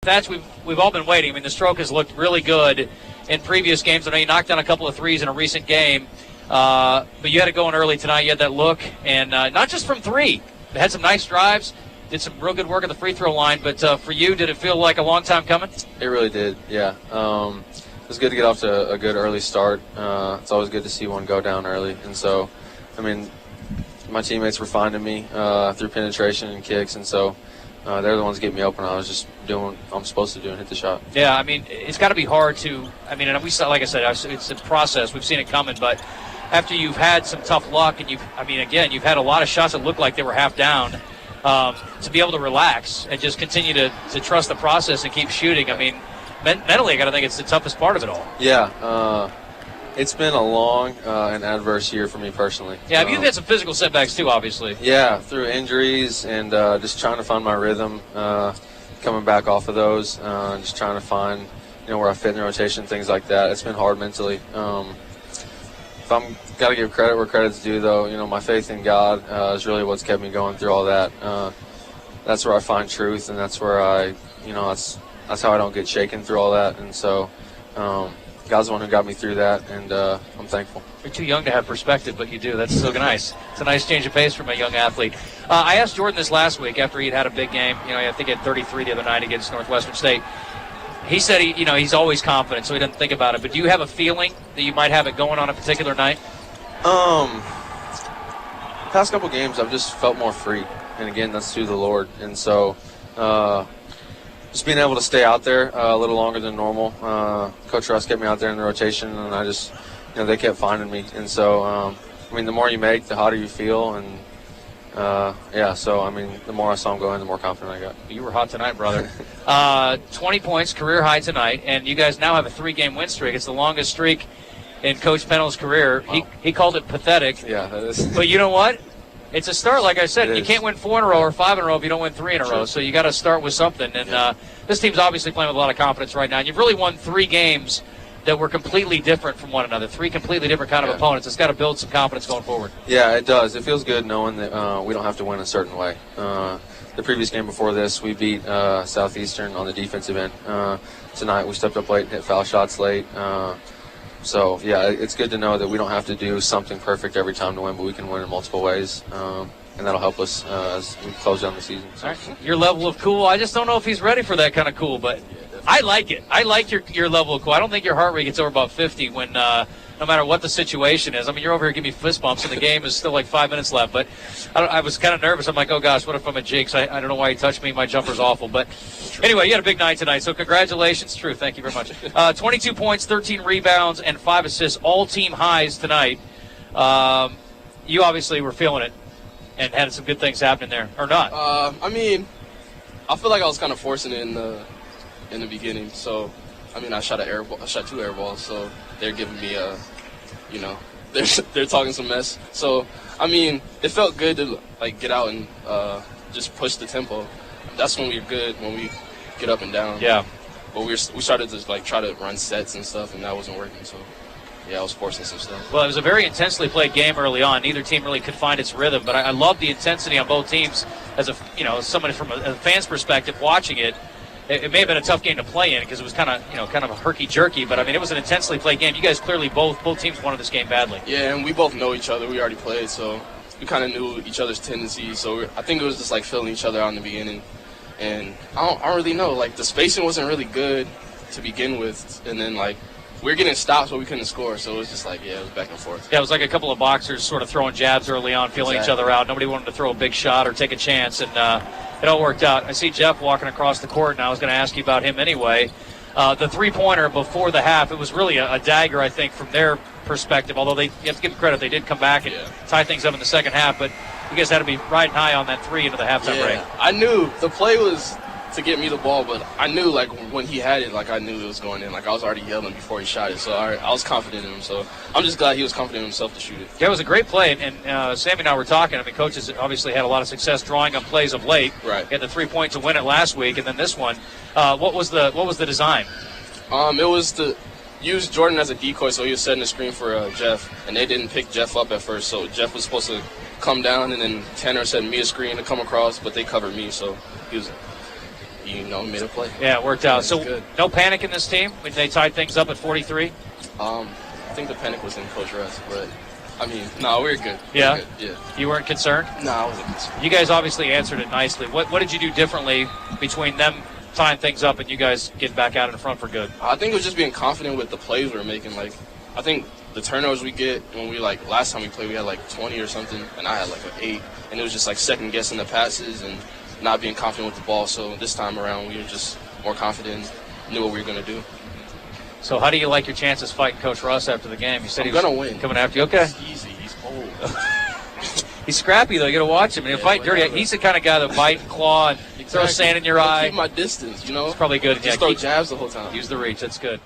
Thatch, we've all been waiting. I mean, the stroke has looked really good in previous games. I know you knocked down a couple of threes in a recent game, but you had to go in early tonight. You had that look, and not just from three. They had some nice drives, did some real good work at the free throw line. But for you, did it feel like a long time coming? It really did, yeah. It was good to get off to a good early start. It's always good to see one go down early. And so, I mean, my teammates were finding me through penetration and kicks, and so they're the ones getting me open. I was just doing what I'm supposed to do and hit the shot. Yeah, I mean, it's got to be hard to – I mean, and we saw, like I said, it's a process. We've seen it coming, but after you've had some tough luck and you've had a lot of shots that looked like they were half down, to be able to relax and just continue to trust the process and keep shooting, I mean, mentally, I got to think it's the toughest part of it all. Yeah, it's been a long and adverse year for me personally. Yeah, you've had some physical setbacks too, obviously. Yeah, through injuries and just trying to find my rhythm, coming back off of those, just trying to find, where I fit in the rotation, things like that. It's been hard mentally. If I'm got to give credit where credit's due, though, my faith in God is really what's kept me going through all that. That's where I find truth, and that's where that's how I don't get shaken through all that. And so God's the one who got me through that, and I'm thankful. You're too young to have perspective, but you do. That's so nice. It's a nice change of pace from a young athlete. I asked Jordan this last week after he'd had a big game. I think he had 33 the other night against Northwestern State. He said he's always confident, so he doesn't think about it. But do you have a feeling that you might have it going on a particular night? Past couple games, I've just felt more free, and again, that's through the Lord. And so just being able to stay out there a little longer than normal. Coach Russ kept me out there in the rotation, and I just, they kept finding me. And so, the more you make, the hotter you feel, and the more I saw him go in, the more confident I got. You were hot tonight, brother. 20 points, career high tonight, and you guys now have a 3-game win streak. It's the longest streak in Coach Pennell's career. Wow. He called it pathetic. Yeah, that is. But you know what? It's a start, like I said. You can't win 4 in a row or 5 in a row if you don't win 3 in a row. So you got to start with something. And this team's obviously playing with a lot of confidence right now. And you've really won 3 games that were completely different from one another. 3 completely different kind of opponents. It's got to build some confidence going forward. Yeah, it does. It feels good knowing that we don't have to win a certain way. The previous game before this, we beat Southeastern on the defensive end. Tonight we stepped up late and hit foul shots late. So, it's good to know that we don't have to do something perfect every time to win, but we can win in multiple ways, and that'll help us as we close down the season. So. All right. Your level of cool, I just don't know if he's ready for that kind of cool, but I like it. I like your level of cool. I don't think your heart rate gets over about 50 when no matter what the situation is. I mean, you're over here giving me fist bumps, and the game is still like 5 minutes left. But I was kind of nervous. I'm like, oh, gosh, what if I'm a jinx? I don't know why he touched me. My jumper's awful. But anyway, you had a big night tonight, so congratulations. True, thank you very much. 22 points, 13 rebounds, and 5 assists, all team highs tonight. You obviously were feeling it and had some good things happening there, or not? I feel like I was kind of forcing it in the beginning. So, I shot I shot 2 air balls, so they're giving me they're talking some mess. So, it felt good to get out and just push the tempo. That's when we're good, when we get up and down. Yeah. But we started to try to run sets and stuff, and that wasn't working. So, I was forcing some stuff. Well, it was a very intensely played game early on. Neither team really could find its rhythm, but I love the intensity on both teams. As someone from a fan's perspective watching it. It may have been a tough game to play in because it was kind of herky-jerky, but it was an intensely played game. You guys clearly both teams wanted this game badly. Yeah, and we both know each other. We already played, so we kind of knew each other's tendencies. So I think it was just feeling each other out in the beginning. And I don't really know. The spacing wasn't really good to begin with, and then we were getting stops, but we couldn't score. So it was just it was back and forth. Yeah, it was like a couple of boxers sort of throwing jabs early on, feeling each other out. Nobody wanted to throw a big shot or take a chance, and it all worked out. I see Jeff walking across the court, and I was going to ask you about him anyway. The three-pointer before the half, it was really a dagger, I think, from their perspective, although you have to give them credit. They did come back and tie things up in the second half, but you guys had to be riding high on that 3 into the halftime break. I knew the play was to get me the ball, but I knew when he had it, I knew it was going in. I was already yelling before he shot it, so I was confident in him. So I'm just glad he was confident in himself to shoot it. Yeah, it was a great play, and Sammy and I were talking. Coaches obviously had a lot of success drawing up plays of late. Right. He had the 3-point to win it last week, and then this one. What was the design? It was to use Jordan as a decoy, so he was setting the screen for Jeff, and they didn't pick Jeff up at first. So Jeff was supposed to come down, and then Tanner set me a screen to come across, but they covered me, so he was he made a play. Yeah, it worked out. So good. no panic in this team when they tied things up at 43? I think the panic was in Coach Russ, but no, we're good. Yeah? We're good. Yeah. You weren't concerned? No, I wasn't concerned. You guys obviously answered it nicely. What did you do differently between them tying things up and you guys getting back out in front for good? I think it was just being confident with the plays we were making. Like, I think the turnovers we get when we, last time we played, we had 20 or something, and I had an 8. And it was just second guessing the passes and not being confident with the ball. So this time around, we were just more confident, knew what we were going to do. So how do you like your chances fighting Coach Russ after the game? You said I'm he was going to win. Coming after you. Okay. He's easy. He's old. He's scrappy, though. You got to watch him. And he'll fight dirty. Whatever. He's the kind of guy that bite and claw and throw sand in your eye. Keep my distance, It's probably good. Just throw jabs the whole time. Use the reach. That's good.